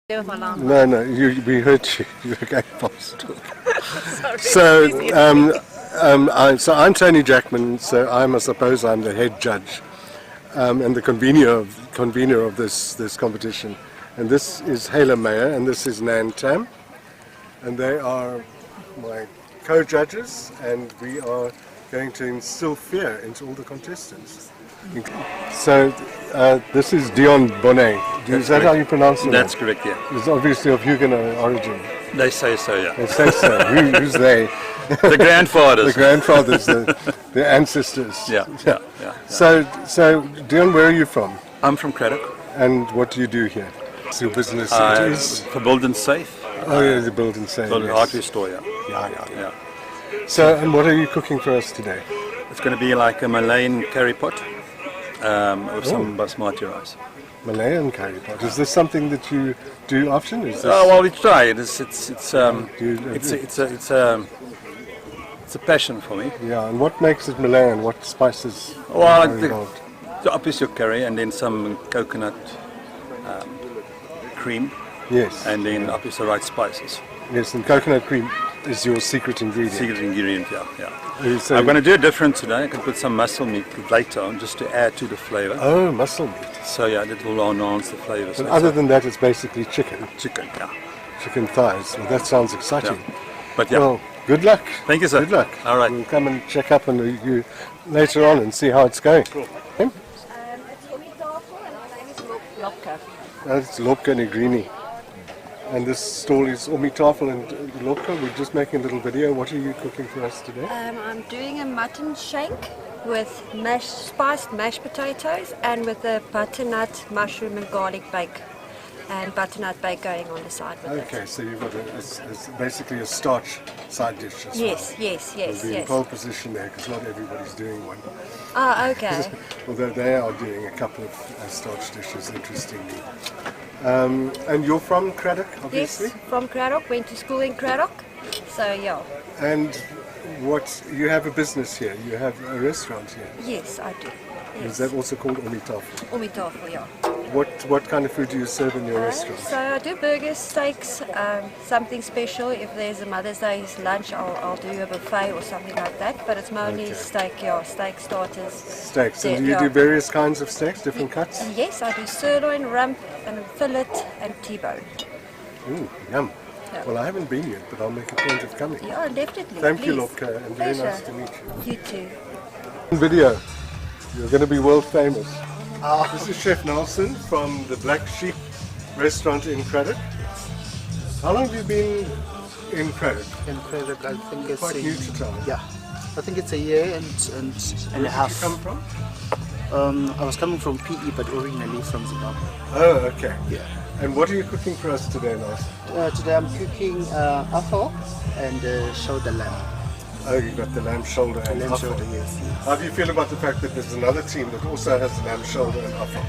No, we heard you. You were going fast. Sorry. So I'm Tony Jackman. So I suppose I'm the head judge and the convener of this competition. And this is Hala Meyer and this is Nan Tam, and they are my co-judges. And we are going to instill fear into all the contestants. So this is Dion Bonnet. Is that how you pronounce it? That's correct, yeah. It's obviously of Huguenot origin. They say so, yeah. They say so. Who's they? The grandfathers. The grandfathers, the ancestors. Yeah. So Dion, where are you from? I'm from Craddock. And what do you do here? It's your business. For Build and Safe. Oh yeah, the Build and Safe. Build and Hardware store, yeah. Yeah. So, and what are you cooking for us today? It's going to be like a Malayan curry pot with some basmati rice. Malayan curry pot. Is this something that you do often? Is this well, we try. It's a passion for me. Yeah, and what makes it Malayan? What spices are involved? Obviously your curry, and then some coconut cream. Yes. And then obviously the right spices. Yes, and coconut cream is your secret ingredient. Secret ingredient, yeah. So I'm going to do it different today. I can put some muscle meat later on just to add to the flavor. Oh, muscle meat. So yeah, that will enhance the flavor. But other than that, it's basically chicken. Chicken, yeah. Chicken thighs. Well, that sounds exciting. Yeah. But yeah. Well, good luck. Thank you, sir. Good luck. All right. We'll come and check up on you later on and see how it's going. Cool. Okay? It's Omitafel and my name is Lopka. That's Lopka Negrini. And this stall is Omitafel and Lopka. We're just making a little video. What are you cooking for us today? I'm doing a mutton shank with spiced mashed potatoes and with a butternut, mushroom and garlic bake. And butternut bake going on the side with it. Okay, so you've got basically a starch side dish as Yes. You'll be in pole position there because not everybody's doing one. Ah, okay. Although they are doing a couple of starch dishes, interestingly. And you're from Craddock, obviously? Yes, from Craddock. Went to school in Craddock. So, yeah. And you have a business here? You have a restaurant here? Yes, I do. Yes. Is that also called Omitafel? Omitafel, yeah. What kind of food do you serve in your restaurant? So I do burgers, steaks, something special. If there's a Mother's Day's lunch, I'll do a buffet or something like that. But it's mainly steak starters. Steaks. And do you do various kinds of steaks, different cuts? Yes, I do sirloin, rump, and fillet, and T-bone. Ooh, yum. Yeah. Well, I haven't been yet, but I'll make a point of coming. Yeah, definitely. Thank you, please. Lopka, and very nice to meet you. You too. Video. You're going to be world famous. This is Chef Nelson from the Black Sheep restaurant in Craddock. How long have you been in Craddock? In Craddock, I think it's Quite new to town. Yeah, I think it's a year and a half. Where did you come from? I was coming from PE, but originally from Zimbabwe. Oh, okay. Yeah. And what are you cooking for us today, Nelson? Today I'm cooking offal and shoulder lamb. Oh, you got the lamb shoulder and Lamb offal. shoulder, yes. How do you feel about the fact that there's another team that also has lamb shoulder and offal?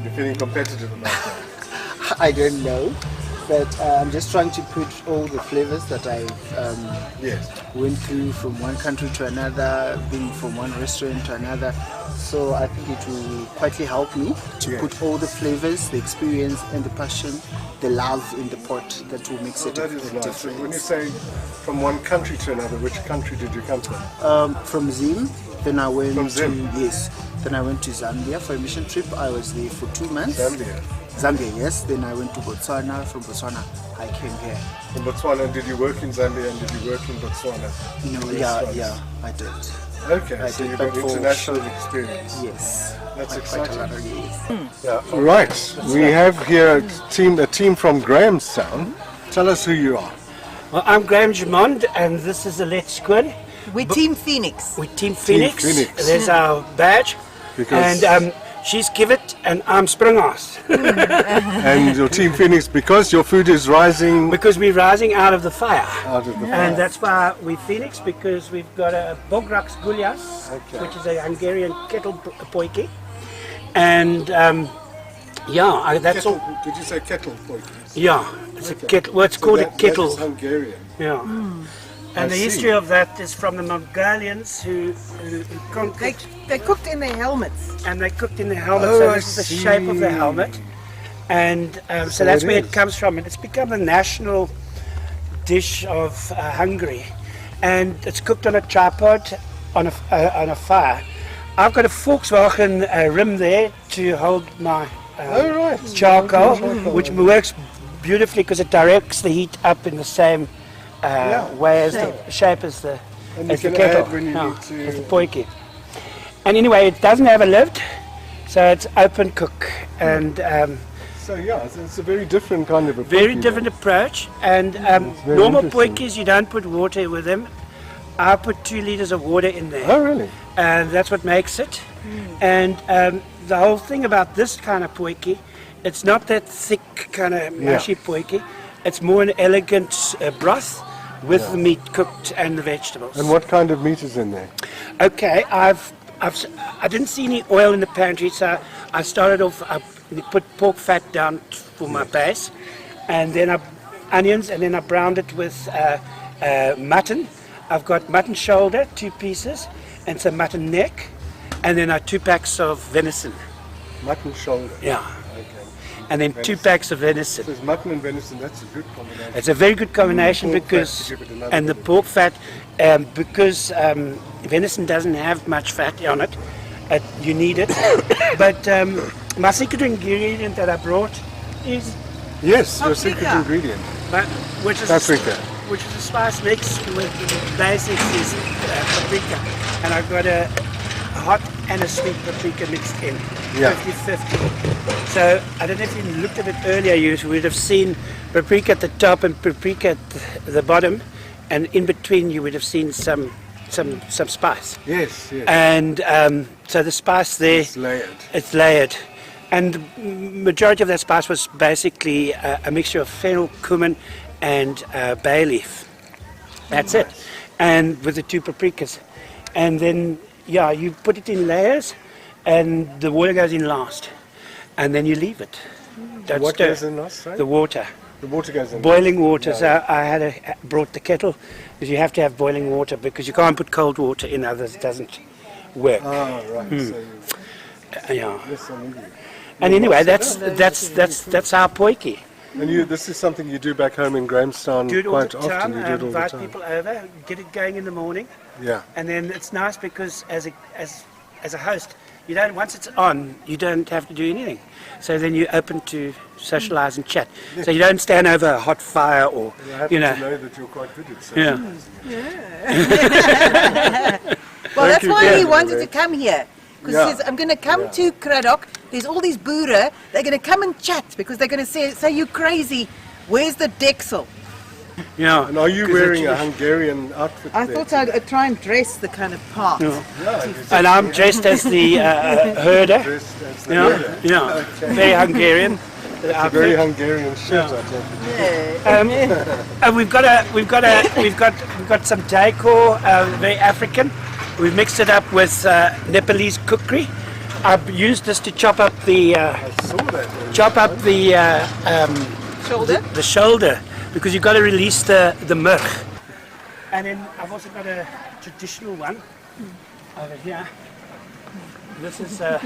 You're feeling competitive about that? I don't know, but I'm just trying to put all the flavors that I went through from one country to another, being from one restaurant to another. So I think it will quietly help me to put all the flavors, the experience and the passion, the love in the pot that will make it That is nice. So when you say from one country to another, which country did you come from? From Zim, then I went then I went to Zambia for a mission trip. I was there for 2 months. Zambia, yes. Then I went to Botswana. From Botswana, I came here. From Botswana, did you work in Zambia and did you work in Botswana? No, yeah, I did. Okay, so you've got international experience. Yes. That's quite exciting. a lot of years. Yeah. Right, we have here a team from Grahamstown. Tell us who you are. Well, I'm Graham Jamond, and this is Alette Squid. We're Team Phoenix. We're Team Phoenix. Team Phoenix. There's our badge. Because and she's Kivet, and I'm Springass. and your Team Phoenix, because your food is rising Because we're rising out of the fire. out of the fire. And that's why we're Phoenix, because we've got a Bograks Gulyas, which is a Hungarian kettle potjie. And that's kettle, all. Did you say kettle potjie? Yeah, it's a kettle. Well, it's called a kettle. That is Hungarian. Yeah. And I the see. history of that is from the Mongolians who conquered. They cooked in their helmets. And they cooked in the helmet, Oh, so I this is the shape of the see. helmet. And so that's where it comes from, and it's become a national dish of Hungary, and it's cooked on a tripod on a fire. I've got a Volkswagen rim there to hold my charcoal, which works beautifully because it directs the heat up in the same way as the shape as the kettle, as the potjie. And anyway, it doesn't have a lid, so it's open cook, and so yeah, it's a very different kind of very different approach. And normal potjies, you don't put water with them. I put 2 liters of water in there. Oh really? And that's what makes it. And the whole thing about this kind of potjie, it's not that thick kind of mushy potjie. It's more an elegant broth with the meat cooked and the vegetables. And what kind of meat is in there? Okay, I didn't see any oil in the pantry, so I started off. I put pork fat down for my base, and then onions, and then I browned it with mutton. I've got mutton shoulder, 2 pieces, and some mutton neck, and then 2 packs of venison. Mutton shoulder. Yeah. Okay. And then 2 packs of venison. So it's mutton and venison. That's a good combination. It's a very good combination Pork because, fat to give it another and the bit of- pork fat, because venison doesn't have much fat on it, you need it. But my secret ingredient that I brought is, Yes, your secret ingredient. which is Paprika. which is a spice mix with the basics is paprika, and I've got a hot and a sweet paprika mixed in, 50-50. So I don't know if you looked at it earlier, you would have seen paprika at the top and paprika at the bottom, and in between you would have seen some spice. Yes, yes. And so the spice there, It's layered. it's layered. And the majority of that spice was basically a mixture of fennel, cumin, and bay leaf. That's it. And with the 2 paprikas. And then, you put it in layers, and the water goes in last. And then you leave it. Don't What stir. goes in last, sorry? The water. The water goes in. Boiling water. So I brought the kettle, because you have to have boiling water, because you can't put cold water in, others it doesn't work. Ah, right. So Yeah. yes, I'm with you. And anyway, that's our potjie. And this is something you do back home in Grahamstown Do it all quite the often. time, You do it all the invite time. people over, get it going in the morning, Yeah. and then it's nice because as a host, you don't, once it's on, you don't have to do anything. So then you're open to socialise and chat. So you don't stand over a hot fire or, I happen you know. to know that you're quite good at Well, that's you, why yeah. he wanted to come here. Because he says, I'm going to come to Kradok. There's all these boere. They're going to come and chat because they're going to say you're crazy. Where's the Dexel? Yeah. And are you 'cause wearing it's- a Hungarian outfit I there? thought I'd try and dress the kind of part. And I'm dressed as the herder. Dressed as the leader. Very Hungarian. A very Hungarian shirt, I take it. And we've got some decor, very African. We've mixed it up with Nepalese cookery. I've used this to chop up the I saw that. Shoulder? the shoulder, because you've got to release the mirch. And then I've also got a traditional one over here. This is a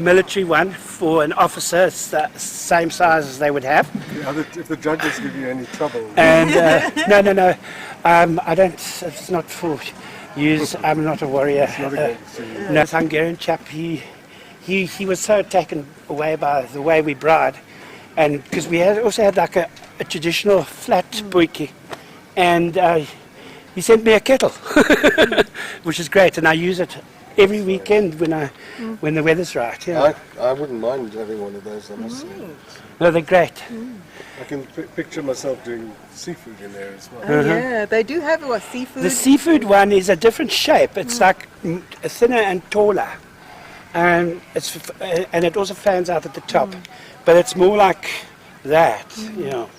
military one for an officer. It's the same size as they would have. If the judges give you any trouble. And no, I don't. It's not for use. I'm not a warrior. not against you. No, this Hungarian chap. He was so taken away by the way we bride, and because we also had like a traditional flat potjie, and he sent me a kettle, which is great, and I use it every weekend when the weather's right. Yeah. I wouldn't mind having one of those, I must say. No, they're great. I can picture myself doing seafood in there as well. Oh, yeah, they do have seafood. The seafood one is a different shape. It's like thinner and taller, and it also fans out at the top, but it's more like that. You know,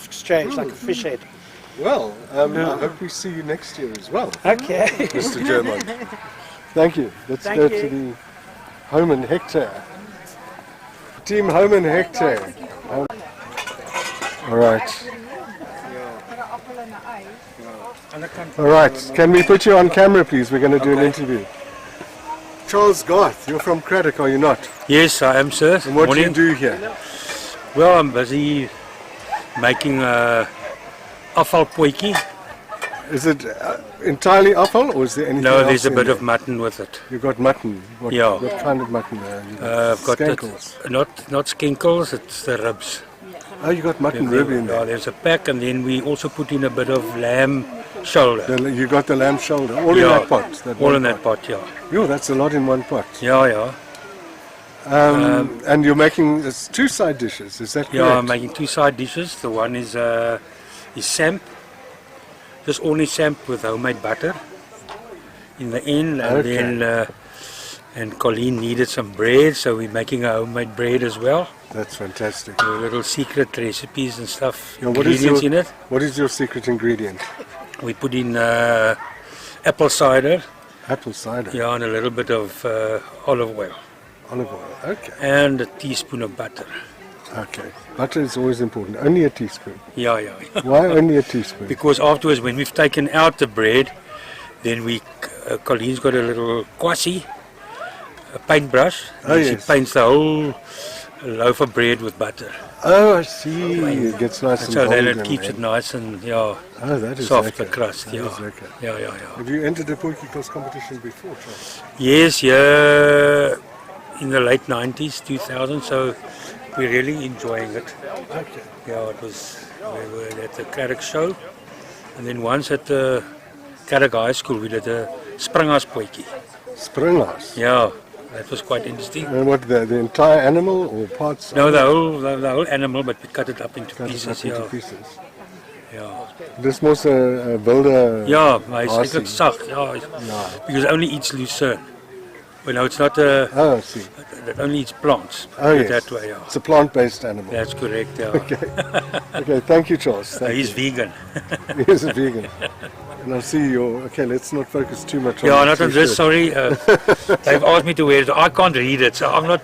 strange, like a fish head. Well, I hope we see you next year as well, Okay. Mr. German. Thank you. Let's Thank go you. to the Home and Hector. Team Home and Hector. All right. All right. Can we put you on camera, please? We're going to do an interview. Charles Garth, you're from Craddock, are you not? Yes, I am, sir. And what do you Morning. do here? Well, I'm busy making a afval potjie. Is it entirely afval or is there anything No, else there's a in bit there? of mutton with it. You've got mutton. What, Yeah. what kind of mutton? I've got Skankles. it, not skinkles, it's the ribs. Oh, you got mutton rib in Yeah, there. there's a pack, and then we also put in a bit of lamb shoulder. You got the lamb shoulder, all in Yeah, that pot. That all one in that pot, yeah. Yo, that's a lot in one pot. Yeah. And you're making two side dishes, is that correct? Yeah, I'm making two side dishes. The one is samp, just only samp with homemade butter in the end, and Okay. then and Colleen needed some bread, so we're making a homemade bread as well. That's fantastic. With little secret recipes and stuff, Yeah, what is ingredients your- in it. What is your secret ingredient? We put in apple cider, Apple cider, yeah, and a little bit of olive oil, olive oil. Okay, and a teaspoon of butter. okay. Butter is always important. Only a teaspoon. Yeah. Why only a teaspoon? Because afterwards, when we've taken out the bread, then Colleen's got a little kwassie, a paintbrush. Oh, and she yes. paints the whole loaf of bread with butter. Oh, I see. It gets nice and So then it golden, keeps eh? it nice and Oh, that is soft, the lekker. crust. That Yeah. is lekker. Yeah. Have you entered a potjie cross competition before, Charles? Yes, yeah, in the late 90s, 2000. So we're really enjoying it. Okay. Yeah, we were at the Karoo show, and then once at the Karoo High School we did a springhaas potjie. Springhaas. Yeah, that was quite interesting. And what, the entire animal or parts? No, the whole animal, but we cut it up into Cut it pieces. up into Yeah, pieces. yeah. Dis mos 'n wilde. Ja, maar hy is hasie. eintlik sag. Ja, because it only eats lucerne. Well, no, it's not Oh, I see. it only eats plants. Oh, Put it yes. that way. Yeah. It's a plant-based animal. That's correct. Yeah. Okay, thank you, Charles. Thank He's vegan. you. He's a vegan. And I see your. Okay, let's not focus too much on Yeah, that not on t-shirt. this. Sorry, they've asked me to wear it. I can't read it, so I'm not.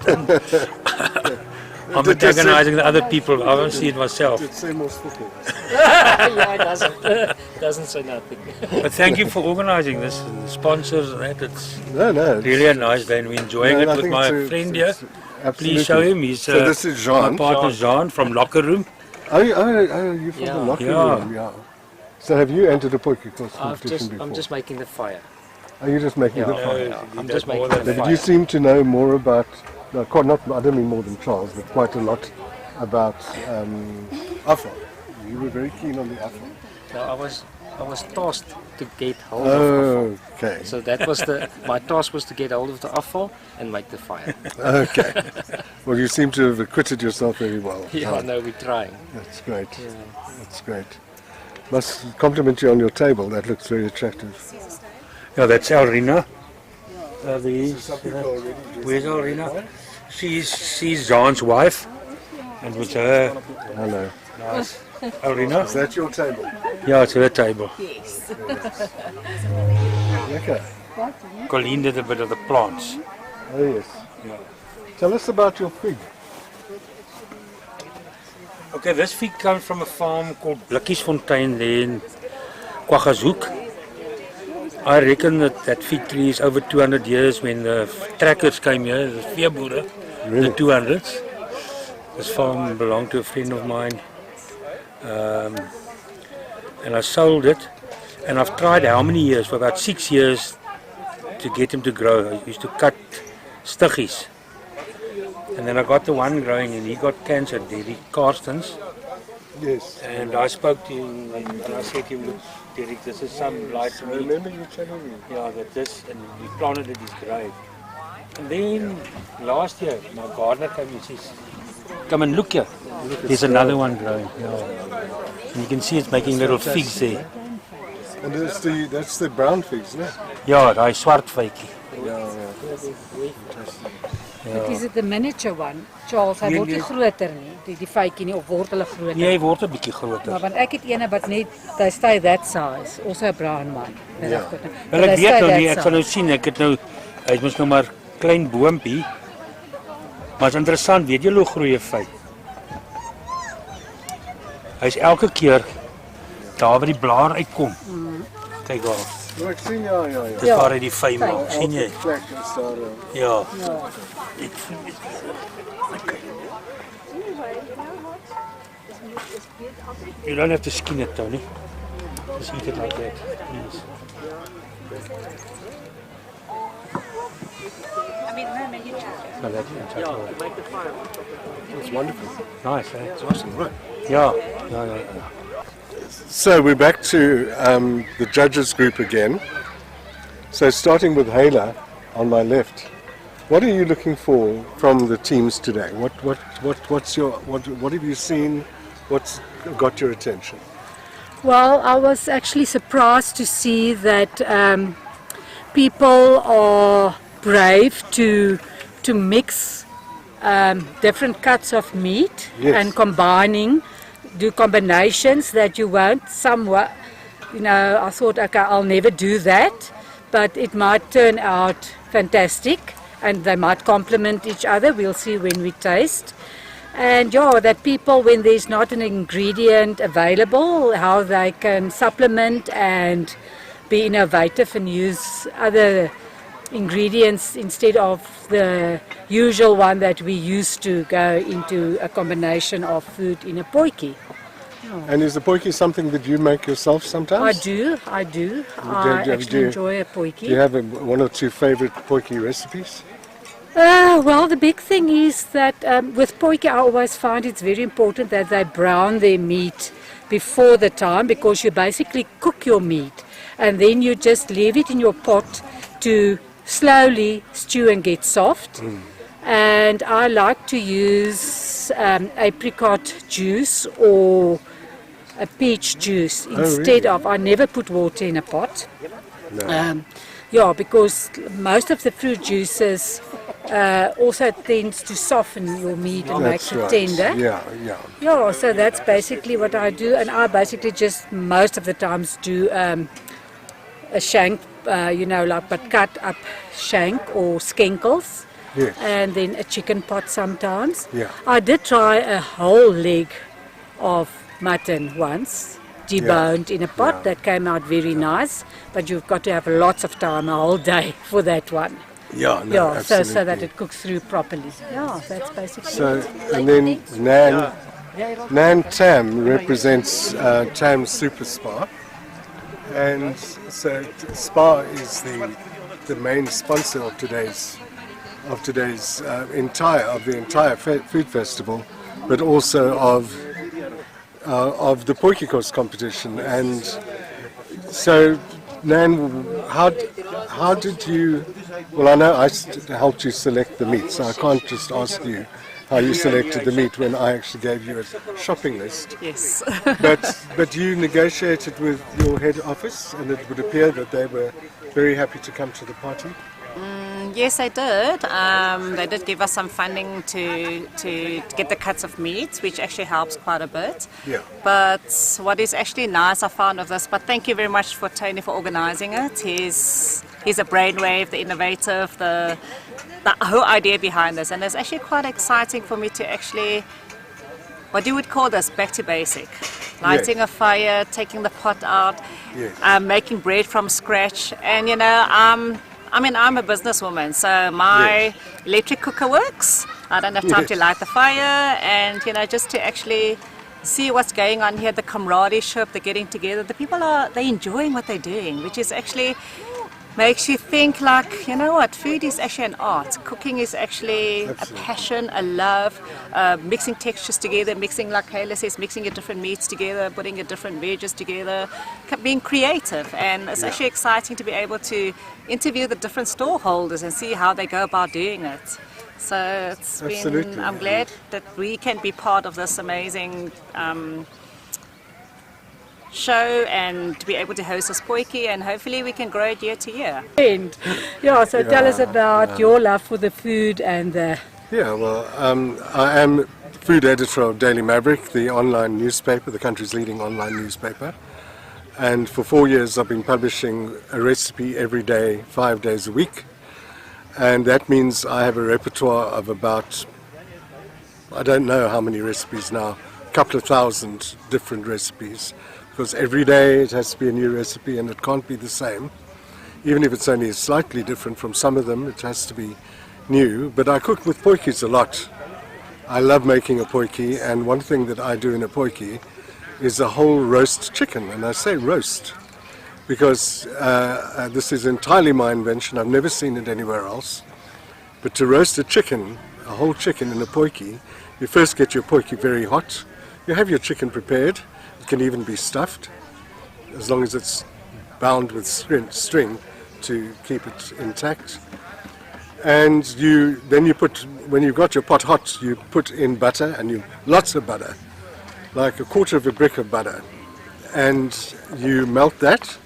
I'm Did they say- antagonizing the other people. I won't see it myself. It's same as football. Yeah, it doesn't say nothing. But thank you for organizing this and the sponsors and that. It's No, no. really a nice day, and we're enjoying No, it I with think my it's friend here. Absolutely. Please show him. He's So this is Jean. my partner Jean from Locker Room. Oh, you're from Yeah. the locker Yeah. room, yeah. So have you entered a potjie cross competition before? I'm just making the fire. Are you just making the Yeah. fire? Yeah, I'm Did just that more making the than- But you fire. seem to know more about, no, not, I don't mean more than Charles, but quite a lot about afval. You were very keen on the afval. No, I was tasked to get hold of afval. Okay, So that was my task was to get hold of the afval and make the fire. okay. Well, you seem to have acquitted yourself very well. Yeah, Jean. no, we're trying. That's great. That's great. Must compliment you on your table. That looks very attractive. Yeah, that's Elrina. Already Where's Elrina? She's Jean's wife, and with her, Hello. nice. Elrina. Is that your table? Yeah, it's her table. Okay. Colleen did a bit of the plants. Oh yes. Tell us about your fig. Okay, this fig comes from a farm called Blikkiesfontein there in Kwaggazook. I reckon that fig tree is over 200 years. When the trackers came here, the veeboere, Really? the 200s. This farm belonged to a friend of mine. And I sold it. And I've tried how many years? For about 6 years to get him to grow. I used to cut stiggies. And then I got the one growing and he got cancer, Derek Carstens. Yes. And I spoke to him and I said to him, look, Derek, this is some light to I me. remember you telling me. Yeah, that this, and we planted it, is great. And then last year, my gardener came and says, come and look here. There's another one growing. Yeah. And you can see it's making little figs there. And that's the brown figs, no? Ja, daai swart vytjie. Is it the miniature one? Charles, hy Nee, word nie nee. groter nie, die vytjie nie, of word hulle groter? Nee, hy word 'n bietjie Maar groter. want ek het ene wat net, they stay that size, also a brown one. Ja. Wel ek weet nou nie, ek gaan nou sien, ek het nou hy's mos nou maar klein boompie. Maar is interessant, weet jy hoe groei 'n vyt? Hy's elke keer daar waar die blaar uitkom. Kyk daar. Nou, ek sien, ja. Dis waar hy die vy maak, sien jy? Plek is daar. Ja. You don't have to skin it, Tony. Just eat it like that, please. No, that's It's wonderful. nice, eh? It's awesome, right? Yeah. No. So we're back to the judges group again. So starting with Hala on my left, what are you looking for from the teams today? What have you seen? What's got your attention? Well, I was actually surprised to see that people are brave to mix different cuts of meat Yes. and do combinations that you won't somewhat, I thought, okay, I'll never do that, but it might turn out fantastic and they might complement each other. We'll see when we taste. And that people, when there's not an ingredient available, how they can supplement and be innovative and use other ingredients instead of the usual one that we used to go into a combination of food in a potjie. And is the potjie something that you make yourself sometimes? I do. I actually enjoy a potjie. Do you have one or two favorite potjie recipes? Well, the big thing is that with potjie, I always find it's very important that they brown their meat before the time, because you basically cook your meat and then you just leave it in your pot to slowly stew and get soft. And I like to use apricot juice or a peach juice instead of, I never put water in a pot. No. Because most of the fruit juices also tends to soften your meat and makes it tender. Yeah. So that's basically what I do, and I basically just most of the times do a shank, but cut up shank or skenkels. Yes. And then a chicken pot sometimes. Yeah. I did try a whole leg of mutton once, deboned in a pot. That came out very nice, but you've got to have lots of time, a whole day for that one. Yeah, no, absolutely. So that it cooks through properly. Yeah, that's basically So, it. and then Nan Tam represents Tam Super Spa, and so Spa is the main sponsor of today's entire food festival, but also of the potjie course competition. And so, Nan, how did you? Well, I know I helped you select the meat, so I can't just ask you how you selected the meat when I actually gave you a shopping list. Yes. But you negotiated with your head office, and it would appear that they were very happy to come to the party. Yes, they did. They did give us some funding to get the cuts of meat, which actually helps quite a bit. Yeah. But what is actually nice I found of this, but thank you very much for Tony for organising it. He's a brainwave, the innovative, the whole idea behind this. And it's actually quite exciting for me to actually, what you would call this, back to basic. Lighting a fire, taking the pot out, making bread from scratch. And I'm a businesswoman, so my electric cooker works. I don't have time to light the fire, and just to actually see what's going on here, the camaraderie, the getting together. The people they're enjoying what they're doing, which is actually makes you think like, food is actually an art. Cooking is actually a passion, a love, mixing textures together, mixing, like Hala says, mixing your different meats together, putting your different veggies together, being creative. And it's actually exciting to be able to interview the different stall holders and see how they go about doing it. So it's been, I'm glad that we can be part of this amazing show and to be able to host this potjie, and hopefully we can grow it year to year. So tell us about your love for the food and the... Yeah, well, I am food editor of Daily Maverick, the online newspaper, the country's leading online newspaper. And for 4 years I've been publishing a recipe every day, 5 days a week. And that means I have a repertoire of about, I don't know how many recipes now, a couple of thousand different recipes. Because every day it has to be a new recipe and it can't be the same. Even if it's only slightly different from some of them, it has to be new. But I cook with potjies a lot. I love making a potjie, and one thing that I do in a potjie is a whole roast chicken, and I say roast because this is entirely my invention. I've never seen it anywhere else. But to roast a chicken, a whole chicken in a potjie, you first get your potjie very hot. You have your chicken prepared. It can even be stuffed, as long as it's bound with string to keep it intact. And then you put, when you've got your pot hot, you put in butter, and lots of butter, like a quarter of a brick of butter, and you melt that,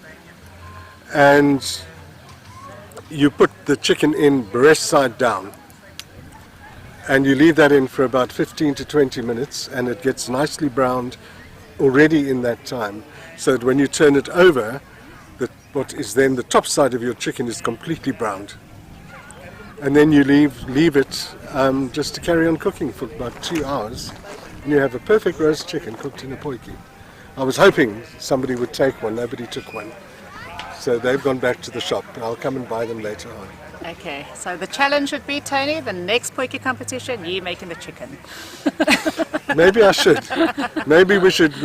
and you put the chicken in breast side down, and you leave that in for about 15 to 20 minutes, and it gets nicely browned already in that time, so that when you turn it over, what is then the top side of your chicken is completely browned. And then you leave it just to carry on cooking for about 2 hours, and you have a perfect roast chicken cooked in a potjie. I was hoping somebody would take one. Nobody took one. So they've gone back to the shop. I'll come and buy them later on. Okay, so the challenge would be, Tony, the next potjie competition, you making the chicken. Maybe I should. Maybe we should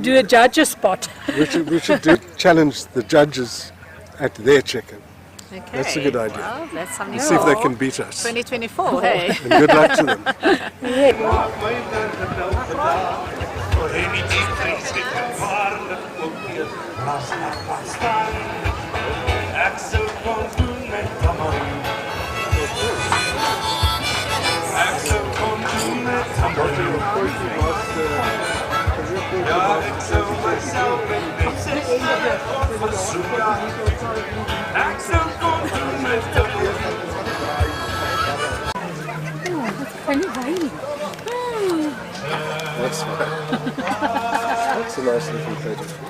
do a judge's spot. we should challenge the judges at their chicken. Okay. That's a good idea. Well, that's something And see if they can beat us. 2024, hey? And good luck to them. That's fine. That's a nice little plate of food.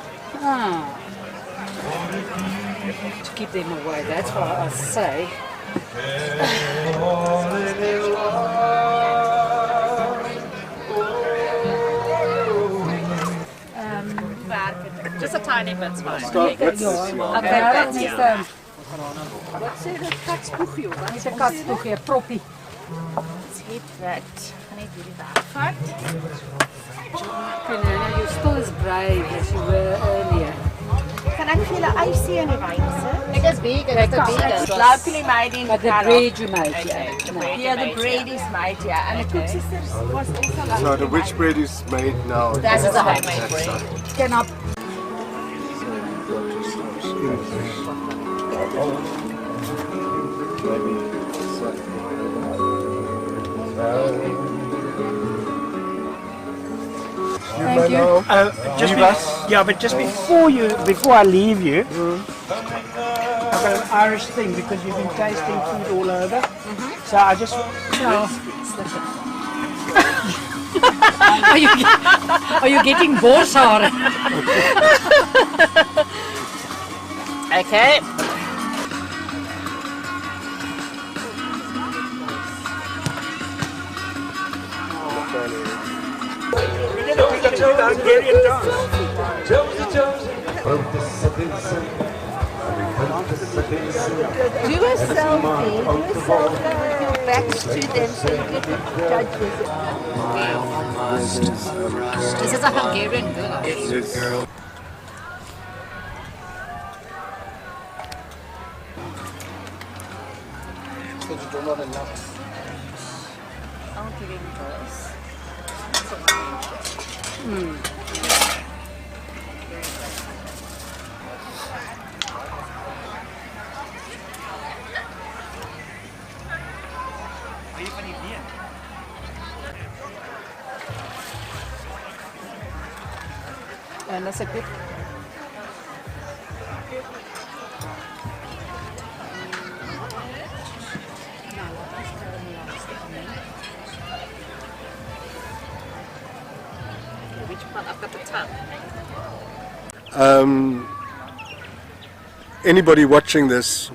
To keep them away, that's what I say. Just a tiny bit's fine. Start with this one. Okay, dat is wat sê dit katspoeg joh, wat is 'n katspoeg, 'n proppie. Let's hit that. I need to do that. Fine. Okay, now you're still as brave as you were earlier. Can I feel an icy in the wine, sir? It is vegan, it's a vegan. It's locally made in But the Karoo. bread you made, Okay, the bread Yeah, the bread is made, yeah. And the cook sisters was also locally So the which bread is made now? That is a homemade That bread. side. Can I Thank you. But just before I leave you, I've got an Irish thing because you've been tasting food all over. So I just Are you getting borshaar? Okay. Do a selfie, backs to them so you get the judges. This is a Hungarian goulash. Yes. I'll give him this. And that's a good. Which part? I've got the tongue. Anybody watching this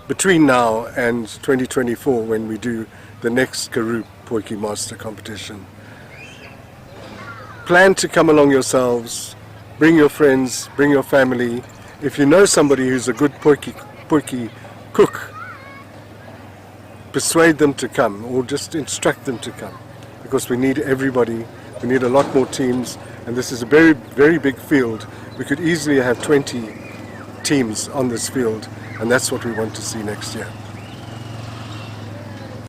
between now and 2024, when we do the next Karoo Potjie Master competition, plan to come along yourselves, bring your friends, bring your family. If you know somebody who's a good potjie cook, persuade them to come or just instruct them to come, because we need everybody We need a lot more teams, and this is a very, very big field. We could easily have 20 teams on this field, and that's what we want to see next year.